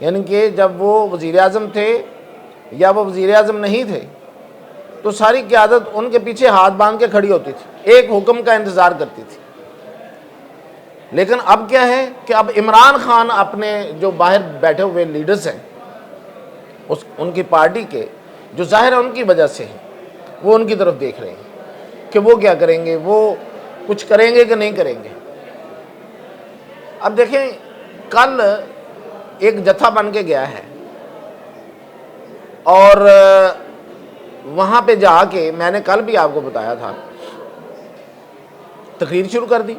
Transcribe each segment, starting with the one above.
یعنی کہ جب وہ وزیر اعظم تھے یا وہ وزیر اعظم نہیں تھے تو ساری قیادت ان کے پیچھے ہاتھ باندھ کے کھڑی ہوتی تھی، ایک حکم کا انتظار کرتی تھی۔ لیکن اب کیا ہے کہ اب عمران خان اپنے جو باہر بیٹھے ہوئے لیڈرز ہیں ان کی پارٹی کے، جو ظاہر ہے ان کی وجہ سے ہیں، وہ ان کی طرف دیکھ رہے ہیں کہ وہ کیا کریں گے، وہ کچھ کریں گے کہ نہیں کریں گے۔ اب دیکھیں، کل ایک جتھا بن کے گیا ہے اور وہاں پہ جا کے میں نے کل بھی آپ کو بتایا تھا، تقریر شروع کر دی،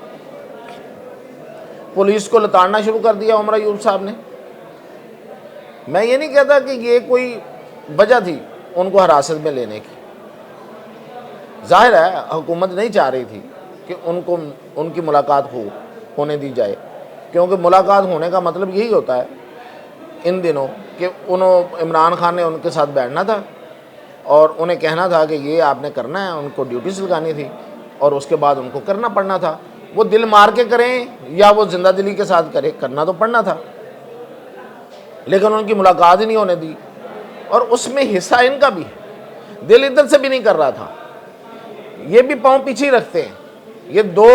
پولیس کو لتاڑنا شروع کر دیا عمر ایوب صاحب نے۔ میں یہ نہیں کہتا کہ یہ کوئی وجہ تھی ان کو حراست میں لینے کی، ظاہر ہے حکومت نہیں چاہ رہی تھی کہ ان کی ملاقات ہونے دی جائے، کیونکہ ملاقات ہونے کا مطلب یہی ہوتا ہے ان دنوں کہ عمران خان نے ان کے ساتھ بیٹھنا تھا اور انہیں کہنا تھا کہ یہ آپ نے کرنا ہے، ان کو ڈیوٹیز لگانی تھی اور اس کے بعد ان کو کرنا پڑنا تھا، وہ دل مار کے کریں یا وہ زندہ دلی کے ساتھ کرے، کرنا تو پڑنا تھا، لیکن ان کی ملاقات ہی نہیں ہونے دی۔ اور اس میں حصہ ان کا بھی ہے، دل ادھر سے بھی نہیں کر رہا تھا، یہ بھی پاؤں پیچھے رکھتے ہیں، یہ 2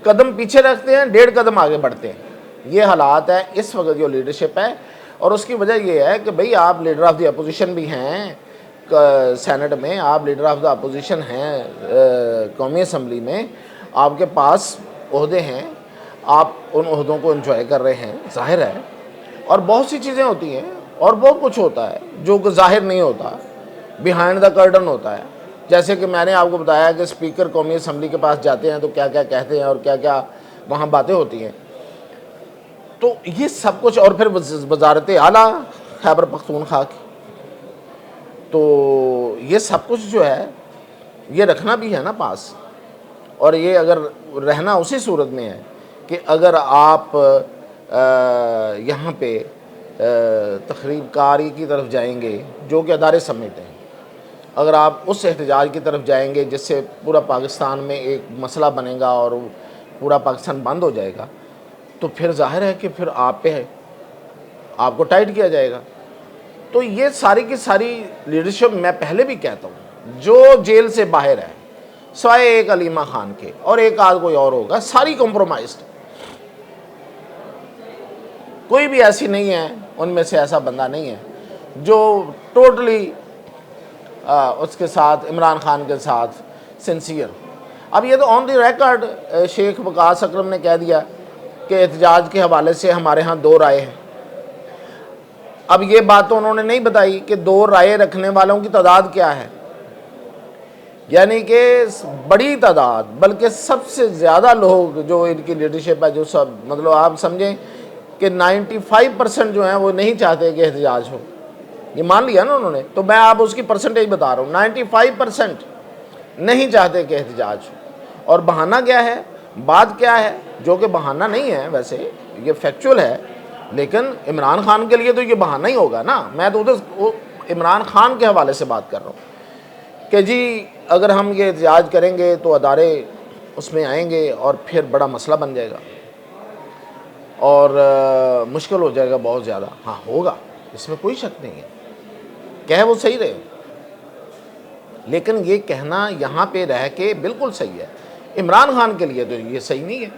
قدم پیچھے رکھتے ہیں، 1.5 قدم آگے بڑھتے ہیں۔ یہ حالات ہے اس وقت جو لیڈرشپ ہے، اور اس کی وجہ یہ ہے کہ بھئی آپ لیڈر آف دی اپوزیشن بھی ہیں سینٹ میں، آپ لیڈر آف دا اپوزیشن ہیں قومی اسمبلی میں، آپ کے پاس عہدے ہیں، آپ ان عہدوں کو انجوائے کر رہے ہیں، ظاہر ہے۔ اور بہت سی چیزیں ہوتی ہیں اور بہت کچھ ہوتا ہے جو کہ ظاہر نہیں ہوتا، بیہائنڈ دا کرٹن ہوتا ہے، جیسے کہ میں نے آپ کو بتایا کہ اسپیکر قومی اسمبلی کے پاس جاتے ہیں تو کیا کیا کہتے ہیں اور کیا کیا وہاں باتیں ہوتی ہیں۔ تو یہ سب کچھ، اور پھر وزارت اعلیٰ خیبر پختونخوا کی، تو یہ سب کچھ جو ہے یہ رکھنا بھی ہے نا پاس، اور یہ اگر رہنا اسی صورت میں ہے کہ اگر آپ یہاں پہ تخریب کاری کی طرف جائیں گے جو کہ ادارے سمیت ہیں، اگر آپ اس احتجاج کی طرف جائیں گے جس سے پورا پاکستان میں ایک مسئلہ بنے گا اور پورا پاکستان بند ہو جائے گا، تو پھر ظاہر ہے کہ پھر آپ کو ٹائٹ کیا جائے گا۔ تو یہ ساری کی ساری لیڈرشپ، میں پہلے بھی کہتا ہوں، جو جیل سے باہر ہے سوائے ایک علیمہ خان کے اور ایک آدھ کوئی اور ہوگا، ساری کمپرومائزڈ، کوئی بھی ایسی نہیں ہے ان میں سے، ایسا بندہ نہیں ہے جو ٹوٹلی اس کے ساتھ، عمران خان کے ساتھ سنسیئر۔ اب یہ تو آن دی ریکارڈ شیخ وقاص اکرم نے کہہ دیا کہ احتجاج کے حوالے سے ہمارے ہاں 2 رائے ہیں۔ اب یہ بات تو انہوں نے نہیں بتائی کہ 2 رائے رکھنے والوں کی تعداد کیا ہے، یعنی کہ بڑی تعداد، بلکہ سب سے زیادہ لوگ جو ان کی لیڈرشپ ہے، جو سب مطلب آپ سمجھیں کہ 95% جو ہیں وہ نہیں چاہتے کہ احتجاج ہو، یہ مان لیا نا انہوں نے، تو میں آپ اس کی پرسنٹیج بتا رہا ہوں، 95% نہیں چاہتے کہ احتجاج ہو۔ اور بہانہ کیا ہے، بات کیا ہے، جو کہ بہانہ نہیں ہے، ویسے یہ فیکچول ہے، لیکن عمران خان کے لیے تو یہ بہانہ ہی ہوگا نا۔ میں تو ادھر عمران خان کے حوالے سے بات کر رہا ہوں کہ جی اگر ہم یہ احتجاج کریں گے تو ادارے اس میں آئیں گے اور پھر بڑا مسئلہ بن جائے گا اور مشکل ہو جائے گا بہت زیادہ۔ ہاں ہوگا، اس میں کوئی شک نہیں ہے، کہہ وہ صحیح رہے، لیکن یہ کہنا یہاں پہ رہ کے بالکل صحیح ہے۔ عمران خان کے لیے تو یہ صحیح نہیں ہے،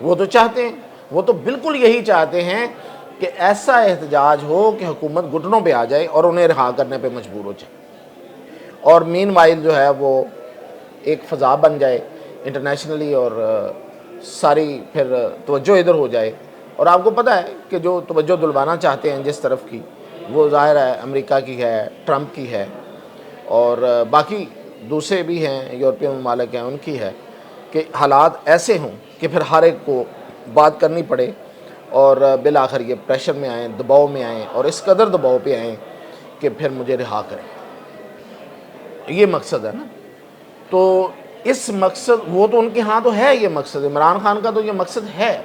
وہ تو چاہتے ہیں، وہ تو بالکل یہی چاہتے ہیں کہ ایسا احتجاج ہو کہ حکومت گھٹنوں پہ آ جائے اور انہیں رہا کرنے پہ مجبور ہو جائے، اور مین وائل جو ہے وہ ایک فضا بن جائے انٹرنیشنلی، اور ساری پھر توجہ ادھر ہو جائے۔ اور آپ کو پتہ ہے کہ جو توجہ دلوانا چاہتے ہیں جس طرف کی، وہ ظاہر ہے امریکہ کی ہے، ٹرمپ کی ہے، اور باقی دوسرے بھی ہیں یورپین ممالک ہیں، ان کی ہے کہ حالات ایسے ہوں کہ پھر ہر ایک کو بات کرنی پڑے اور بالآخر یہ پریشر میں آئیں، دباؤ میں آئیں، اور اس قدر دباؤ پہ آئیں کہ پھر مجھے رہا کریں۔ یہ مقصد ہے نا۔ تو اس مقصد، وہ تو ان کے ہاں تو ہے یہ مقصد، عمران خان کا تو یہ مقصد ہے،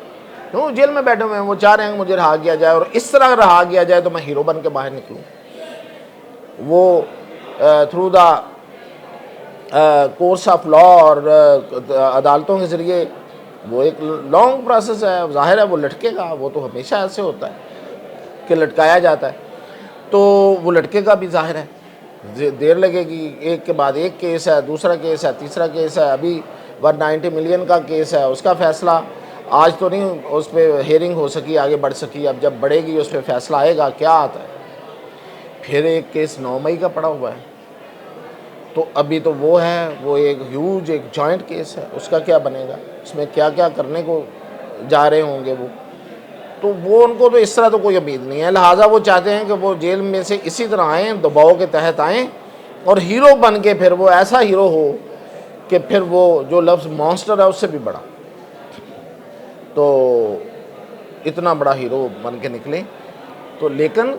وہ جیل میں بیٹھے ہوئے ہیں، وہ چاہ رہے ہیں کہ مجھے رہا کیا جائے، اور اس طرح رہا کیا جائے تو میں ہیرو بن کے باہر نکلوں۔ وہ through the course of law اور عدالتوں کے ذریعے، وہ ایک لانگ پروسیس ہے، ظاہر ہے وہ لٹکے گا، وہ تو ہمیشہ ایسے ہوتا ہے کہ لٹکایا جاتا ہے، تو وہ لٹکے گا بھی ظاہر ہے، دیر لگے گی، ایک کے بعد ایک کیس ہے، دوسرا کیس ہے، تیسرا کیس ہے، ابھی 190 ملین کا کیس ہے، اس کا فیصلہ آج تو نہیں اس پہ ہیئرنگ ہو سکی، آگے بڑھ سکی، اب جب بڑھے گی اس پہ فیصلہ آئے گا کیا آتا ہے۔ پھر ایک کیس 9 مئی کا پڑا ہوا ہے، تو ابھی تو وہ ہے، وہ ایک ہیوج ایک جوائنٹ کیس ہے، اس کا کیا بنے گا، اس میں کیا کیا کرنے کو جا رہے ہوں گے وہ، تو وہ ان کو تو اس طرح تو کوئی امید نہیں ہے، لہٰذا وہ چاہتے ہیں کہ وہ جیل میں سے اسی طرح آئیں، دباؤ کے تحت آئیں، اور ہیرو بن کے پھر وہ ایسا ہیرو ہو کہ پھر وہ جو لفظ مانسٹر ہے اس سے بھی بڑا، تو اتنا بڑا ہیرو بن کے نکلیں۔ تو لیکن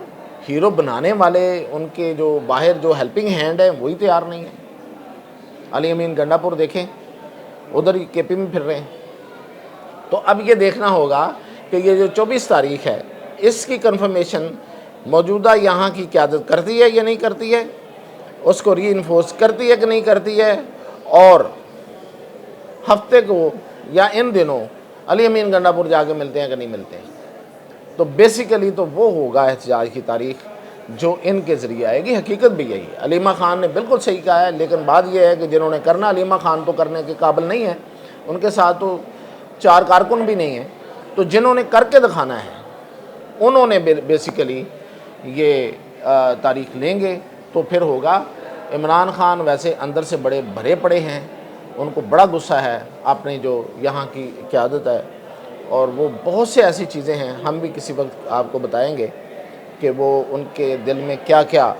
ہیرو بنانے والے ان کے جو باہر جو ہیلپنگ ہینڈ ہیں وہی تیار نہیں ہیں۔ علی امین گنڈا پور دیکھیں، ادھر ہی کے پی میں پھر رہے ہیں۔ تو اب یہ دیکھنا ہوگا کہ یہ جو 24 تاریخ ہے اس کی کنفرمیشن موجودہ یہاں کی قیادت کرتی ہے یا نہیں کرتی ہے، اس کو ری انفورس کرتی ہے کہ نہیں کرتی ہے، اور ہفتے کو یا ان دنوں علی امین گنڈا پور جا کے ملتے ہیں کہ نہیں ملتے ہیں۔ تو بیسیکلی تو وہ ہوگا احتجاج کی تاریخ جو ان کے ذریعے آئے گی۔ حقیقت بھی یہی ہے، علیمہ خان نے بالکل صحیح کہا ہے، لیکن بات یہ ہے کہ جنہوں نے کرنا، علیمہ خان تو کرنے کے قابل نہیں ہے، ان کے ساتھ تو 4 کارکن بھی نہیں ہیں، تو جنہوں نے کر کے دکھانا ہے انہوں نے بیسیکلی یہ تاریخ لیں گے۔ تو پھر ہوگا، عمران خان ویسے اندر سے بڑے بھرے پڑے ہیں، ان کو بڑا غصہ ہے اپنی جو یہاں کی قیادت ہے، اور وہ بہت سے ایسی چیزیں ہیں، ہم بھی کسی وقت آپ کو بتائیں گے کہ وہ ان کے دل میں کیا کیا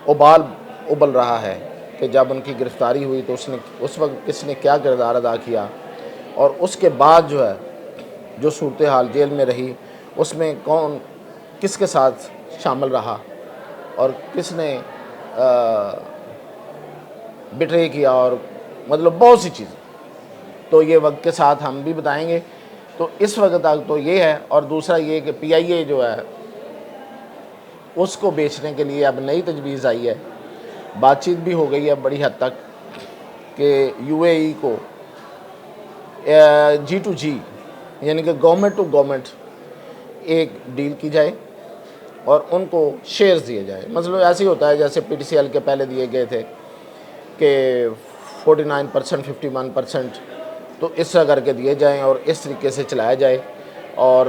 ابال ابل رہا ہے، کہ جب ان کی گرفتاری ہوئی تو اس وقت کس نے کیا کردار ادا کیا، اور اس کے بعد جو ہے جو صورتحال جیل میں رہی اس میں کون کس کے ساتھ شامل رہا اور کس نے بٹرے کیا، اور مطلب بہت سی چیزیں تو یہ وقت کے ساتھ ہم بھی بتائیں گے۔ تو اس وقت تک تو یہ ہے، اور دوسرا یہ کہ پی آئی اے جو ہے اس کو بیچنے کے لیے اب نئی تجویز آئی ہے، بات چیت بھی ہو گئی ہے بڑی حد تک کہ یو اے ای کو جی ٹو جی یعنی کہ گورنمنٹ ٹو گورنمنٹ ایک ڈیل کی جائے اور ان کو شیئرز دیے جائے۔ مطلب ایسے ہی ہوتا ہے جیسے پی ٹی سی ایل کے پہلے دیے گئے تھے کہ 49%، 51%، تو اس طرح کر کے دیے جائیں اور اس طریقے سے چلایا جائے۔ اور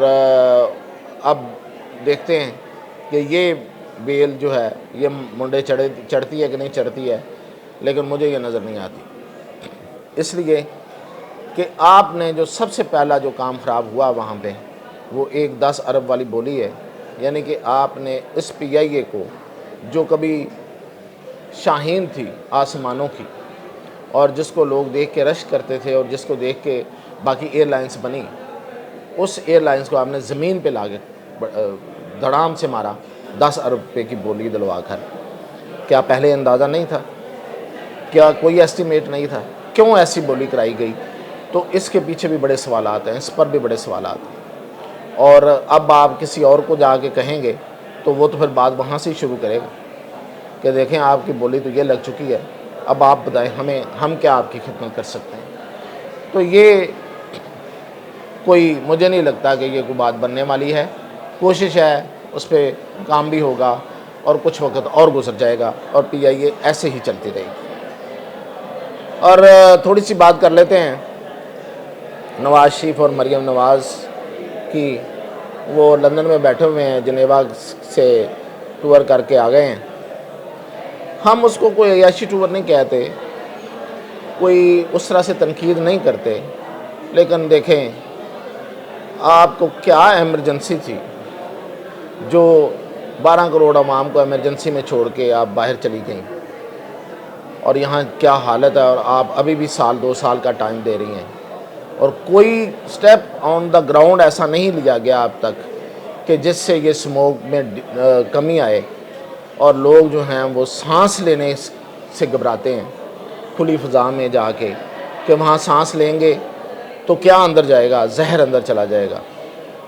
اب دیکھتے ہیں کہ یہ بیل جو ہے یہ منڈے چڑھتی ہے کہ نہیں چڑھتی ہے، لیکن مجھے یہ نظر نہیں آتی، اس لیے کہ آپ نے جو سب سے پہلا جو کام خراب ہوا وہاں پہ وہ ایک 10 ارب والی بولی ہے، یعنی کہ آپ نے اس پی آئی اے کو جو کبھی شاہین تھی آسمانوں کی، اور جس کو لوگ دیکھ کے رشک کرتے تھے اور جس کو دیکھ کے باقی ایئر لائنس بنی، اس ایئر لائنس کو آپ نے زمین پہ لا کے دھڑام سے مارا 10 ارب روپے کی بولی دلوا کر۔ کیا پہلے اندازہ نہیں تھا؟ کیا کوئی ایسٹیمیٹ نہیں تھا؟ کیوں ایسی بولی کرائی گئی؟ تو اس کے پیچھے بھی بڑے سوالات ہیں، اس پر بھی بڑے سوالات ہیں، اور اب آپ کسی اور کو جا کے کہیں گے تو وہ تو پھر بات وہاں سے ہی شروع کرے گا کہ دیکھیں آپ کی بولی تو یہ لگ چکی ہے، اب آپ بتائیں ہم کیا آپ کی خدمت کر سکتے ہیں۔ تو یہ کوئی مجھے نہیں لگتا کہ یہ کوئی بات بننے والی ہے۔ کوشش ہے اس پہ کام بھی ہوگا اور کچھ وقت اور گزر جائے گا اور پی آئی اے ایسے ہی چلتی رہے گی۔ اور تھوڑی سی بات کر لیتے ہیں نواز شریف اور مریم نواز کی۔ وہ لندن میں بیٹھے ہوئے ہیں، جنیوا سے ٹور کر کے آ گئے ہیں۔ ہم اس کو کوئی عیاشی ٹور نہیں کہتے، کوئی اس طرح سے تنقید نہیں کرتے، لیکن دیکھیں آپ کو کیا ایمرجنسی تھی جو 12 کروڑ عوام کو ایمرجنسی میں چھوڑ کے آپ باہر چلی گئیں، اور یہاں کیا حالت ہے، اور آپ ابھی بھی 2 سال کا ٹائم دے رہی ہیں، اور کوئی سٹیپ آن دا گراؤنڈ ایسا نہیں لیا گیا اب تک کہ جس سے یہ سموک میں کمی آئے، اور لوگ جو ہیں وہ سانس لینے سے گھبراتے ہیں کھلی فضا میں جا کے، کہ وہاں سانس لیں گے تو کیا اندر جائے گا، زہر اندر چلا جائے گا۔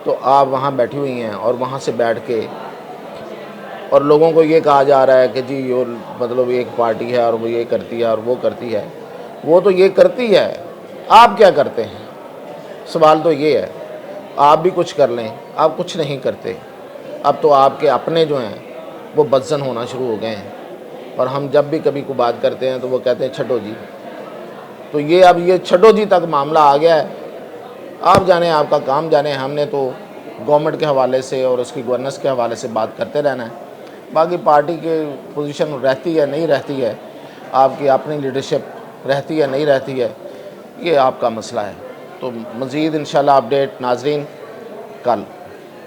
تو آپ وہاں بیٹھی ہوئی ہیں، اور وہاں سے بیٹھ کے اور لوگوں کو یہ کہا جا رہا ہے کہ جی یہ مطلب ایک پارٹی ہے اور وہ یہ کرتی ہے اور وہ کرتی ہے۔ وہ تو یہ کرتی ہے، آپ کیا کرتے ہیں؟ سوال تو یہ ہے، آپ بھی کچھ کر لیں، آپ کچھ نہیں کرتے۔ اب تو آپ کے اپنے جو ہیں وہ بدزن ہونا شروع ہو گئے ہیں، اور ہم جب بھی کبھی کو بات کرتے ہیں تو وہ کہتے ہیں چھٹو جی. تو یہ اب یہ چھٹو جی تک معاملہ آ گیا ہے. آپ جانیں، آپ کا کام جانیں. ہم نے تو گورنمنٹ کے حوالے سے اور اس کی گورننس کے حوالے سے بات کرتے رہنا ہے. باقی پارٹی کی پوزیشن رہتی ہے نہیں رہتی ہے، آپ کی اپنی لیڈرشپ رہتی ہے نہیں رہتی ہے، یہ آپ کا مسئلہ ہے. تو مزید انشاءاللہ اپڈیٹ ناظرین کل.